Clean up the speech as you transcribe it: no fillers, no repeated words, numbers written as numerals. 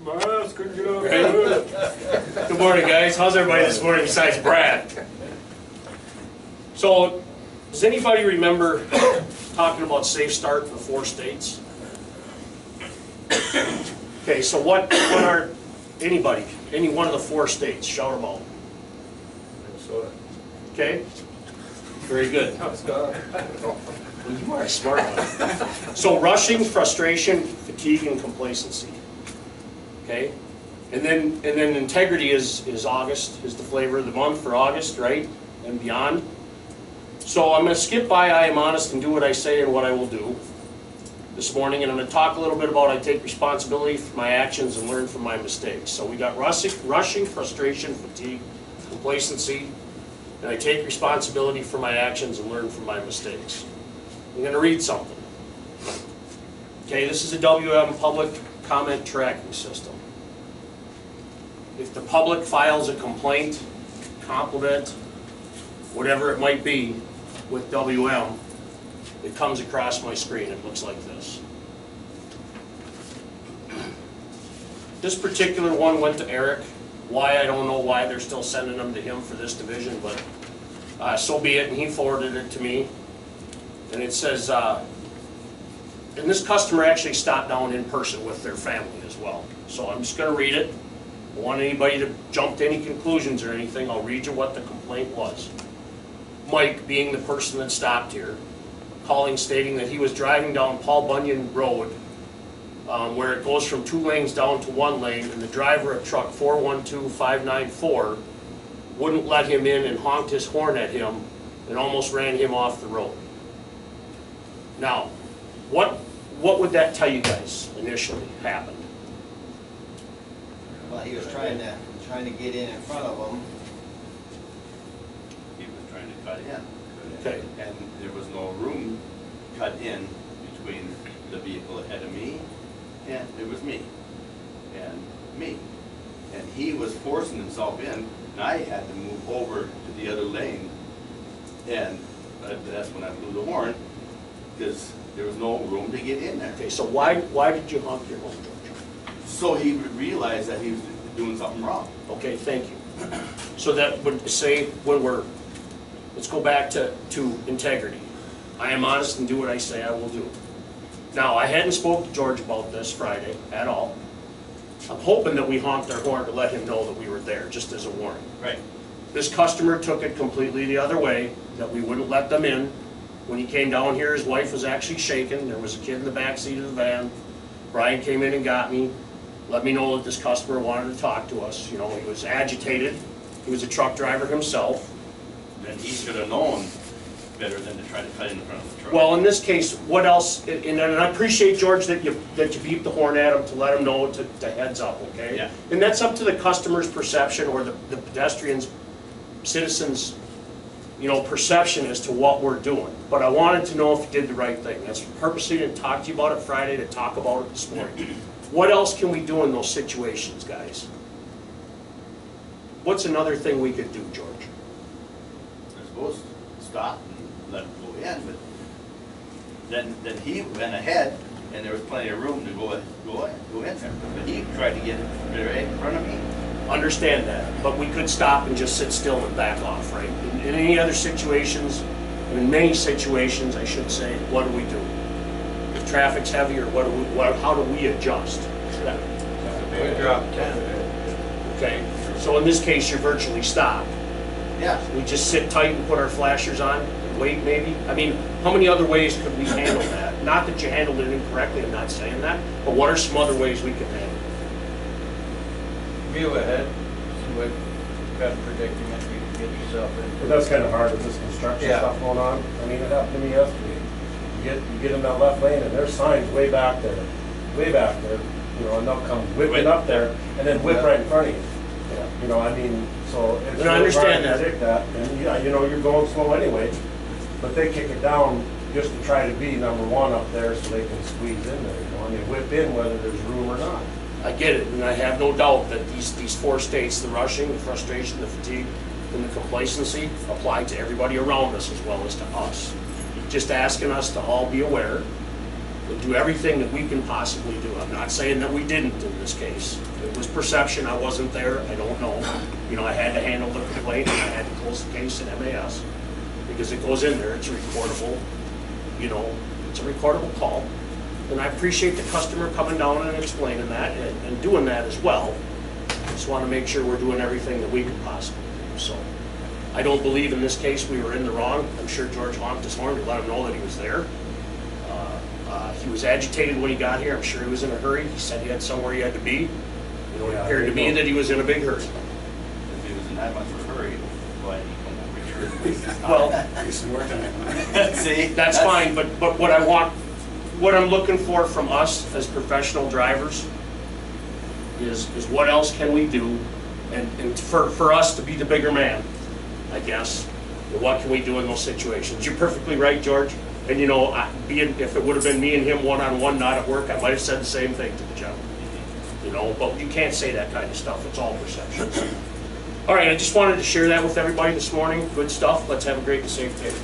Mask, couldn't get out. Right? Good morning, guys. How's everybody this morning besides Brad? So, does anybody remember talking about safe start in the 4 states? Okay, so what are anybody, any one of the 4 states? Shout them out. Minnesota. Okay? Very good. Scott. Well, you are a smart one. So rushing, frustration, fatigue, and complacency. Okay? And then integrity is August, is the flavor of the month for August, right? And beyond. So I'm going to skip by I am honest and do what I say and what I will do this morning. And I'm going to talk a little bit about I take responsibility for my actions and learn from my mistakes. So we got rushing, frustration, fatigue, complacency. And I take responsibility for my actions and learn from my mistakes. I'm going to read something. Okay, this is a WM public comment tracking system. If the public files a complaint, compliment, whatever it might be with WM, it comes across my screen. It looks like this. This particular one went to Eric. Why, I don't know why they're still sending them to him for this division, but so be it, and he forwarded it to me. And it says, and this customer actually stopped down in person with their family as well. So I'm just going to read it. I don't want anybody to jump to any conclusions or anything. I'll read you what the complaint was. Mike, being the person that stopped here, calling stating that he was driving down Paul Bunyan Road, where it goes from 2 lanes down to 1 lane, and the driver of truck 412594 wouldn't let him in and honked his horn at him and almost ran him off the road. Now, what would that tell you guys initially happened? Well, he was trying to get in front of them. He was trying to cut in. Okay. And there was no room cut in between the vehicle ahead of me, and it was me, and me. And he was forcing himself in, and I had to move over to the other lane, and that's when I blew the horn, because there was no room to get in there. Okay, so why did you honk your horn, George? So he would realize that he was doing something wrong. Okay, thank you. So that would say when let's go back to integrity. I am honest and do what I say I will do. Now, I hadn't spoken to George about this Friday at all. I'm hoping that we honked our horn to let him know that we were there, just as a warning. Right. This customer took it completely the other way, that we wouldn't let them in. When he came down here, his wife was actually shaken. There was a kid in the back seat of the van. Brian came in and got me, let me know that this customer wanted to talk to us. You know, he was agitated. He was a truck driver himself. Then he should have known better than to try to cut in front of the truck. Well, in this case, what else? And I appreciate, George, that you beeped the horn at him to let him know to heads up, okay? Yeah. And that's up to the customer's perception or the pedestrian's, citizens', you know, perception as to what we're doing. But I wanted to know if you did the right thing. That's purposely didn't talk to you about it Friday, to talk about it this morning. What else can we do in those situations, guys? What's another thing we could do, George? They're supposed to stop and let him go in, but then he went ahead, and there was plenty of room to go in there. But he tried to get right in front of me. Understand that, but we could stop and just sit still and back off, right? In any other situations, in many situations, I should say, what do we do? If traffic's heavy, or how do we adjust? We dropped 10. Okay, so in this case, you're virtually stopped. Yeah. We just sit tight and put our flashers on and wait, maybe? I mean, how many other ways could we handle that? Not that you handled it incorrectly, I'm not saying that, but what are some other ways we could handle it? View ahead, see what kind of predicament you can get yourself into. But that's kind of hard with this construction stuff going on. I mean, it happened to me yesterday. You get in that left lane and there's signs way back there, you know, and they'll come whipping up there and then whip right in front of you. You know, I mean, so it's And I understand hard to predict that. And yeah, you know, you're going slow anyway, but they kick it down just to try to be number one up there so they can squeeze in there, you know, and they whip in whether there's room or not. I get it, and I have no doubt that these 4 states, the rushing, the frustration, the fatigue, and the complacency, apply to everybody around us as well as to us. Just asking us to all be aware and do everything that we can possibly do. I'm not saying that we didn't in this case. It was perception, I wasn't there, I don't know. You know, I had to handle the complaint, and I had to close the case in MAS, because it goes in there, it's recordable, you know, it's a recordable call. And I appreciate the customer coming down and explaining that, and doing that as well. Just want to make sure we're doing everything that we could possibly do, so. I don't believe in this case we were in the wrong. I'm sure George honked his horn to let him know that he was there. He was agitated when he got here. I'm sure he was in a hurry. He said he had somewhere he had to be. You know, it appeared to me that he was in a big hurry. If he was in that much of a hurry, why didn't he come over here and waste his time? Well, He's working on it. See? that's fine, but what I want, what I'm looking for from us as professional drivers is what else can we do? And for us to be the bigger man, I guess. And what can we do in those situations? You're perfectly right, George. And you know, if it would have been me and him one-on-one, not at work, I might have said the same thing to the gentleman. You know, but you can't say that kind of stuff. It's all perception. All right, I just wanted to share that with everybody this morning. Good stuff. Let's have a great and safe day.